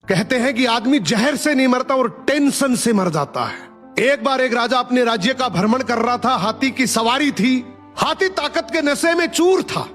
कहते हैं कि आदमी जहर से नहीं मरता और टेंशन से मर जाता है। एक बार एक राजा अपने राज्य का भ्रमण कर रहा था। हाथी की सवारी थी। हाथी ताकत के नशे में चूर था।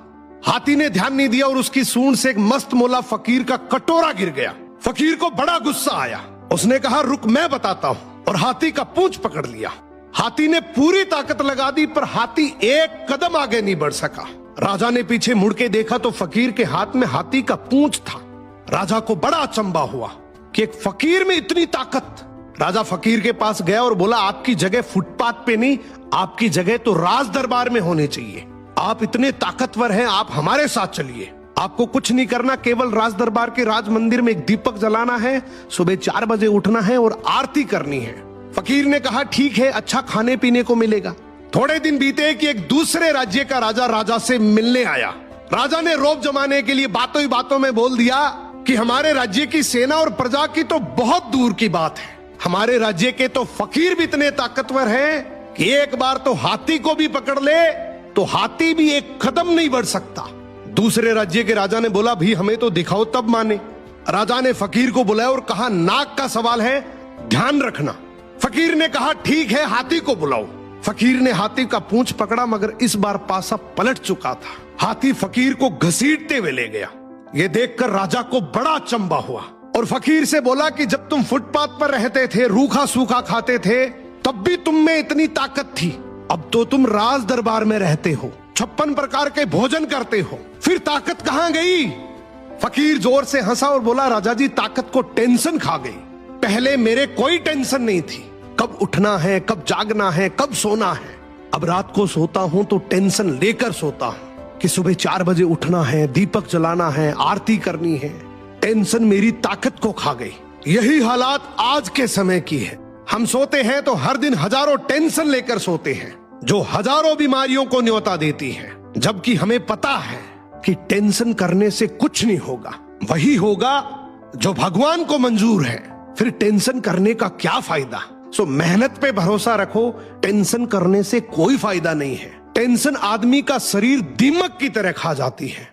हाथी ने ध्यान नहीं दिया और उसकी सूंड से एक मस्त मोला फकीर का कटोरा गिर गया। फकीर को बड़ा गुस्सा आया। उसने कहा, रुक मैं बताता हूं, और हाथी का पूंछ पकड़ लिया। हाथी ने पूरी ताकत लगा दी पर हाथी एक कदम आगे नहीं बढ़ सका। राजा ने पीछे मुड़ के देखा तो फकीर के हाथ में हाथी का पूंछ था। राजा को बड़ा अचंबा हुआ कि एक फकीर में इतनी ताकत। राजा फकीर के पास गया और बोला, आपकी जगह फुटपाथ पे नहीं, आपकी जगह तो राज दरबार में होनी चाहिए। आप इतने ताकतवर हैं, आप हमारे साथ चलिए। आपको कुछ नहीं करना, केवल राज दरबार के राज मंदिर में एक दीपक जलाना है, सुबह 4 बजे उठना है और आरती करनी है। फकीर ने कहा, ठीक है, अच्छा खाने पीने को मिलेगा। थोड़े दिन बीते कि एक दूसरे राज्य का राजा से मिलने आया। राजा ने रौब जमाने के लिए बातों ही बातों में बोल दिया कि हमारे राज्य की सेना और प्रजा की तो बहुत दूर की बात है। हमारे राज्य के तो फकीर भी इतने ताकतवर हैं कि एक बार तो हाथी को भी पकड़ ले तो हाथी भी एक कदम नहीं बढ़ सकता। दूसरे राज्य के राजा ने बोला, भी हमें तो दिखाओ तब माने। राजा ने फकीर को बुलाया और कहा, नाक का सवाल है, ध्यान रखना। फकीर ने कहा, ठीक है, हाथी को बुलाओ। फकीर ने हाथी का पूंछ पकड़ा मगर इस बार पासा पलट चुका था। हाथी फकीर को घसीटते हुए ले गया। ये देखकर राजा को बड़ा अचंबा हुआ और फकीर से बोला कि जब तुम फुटपाथ पर रहते थे, रूखा सूखा खाते थे, तब भी तुम में इतनी ताकत थी। अब तो तुम राज दरबार में रहते हो, 56 प्रकार के भोजन करते हो, फिर ताकत कहां गई? फकीर जोर से हंसा और बोला, राजा जी, ताकत को टेंशन खा गई। पहले मेरे कोई टेंशन नहीं थी, कब उठना है, कब जागना है, कब सोना है। अब रात को सोता हूं तो टेंशन लेकर सोता हूं कि सुबह 4 बजे उठना है, दीपक जलाना है, आरती करनी है। टेंशन मेरी ताकत को खा गई। यही हालात आज के समय की है। हम सोते हैं तो हर दिन हजारों टेंशन लेकर सोते हैं जो हजारों बीमारियों को न्योता देती है, जबकि हमें पता है कि टेंशन करने से कुछ नहीं होगा। वही होगा जो भगवान को मंजूर है। फिर टेंशन करने का क्या फायदा? सो मेहनत पे भरोसा रखो, टेंशन करने से कोई फायदा नहीं है। टेंशन आदमी का शरीर दीमक की तरह खा जाती है।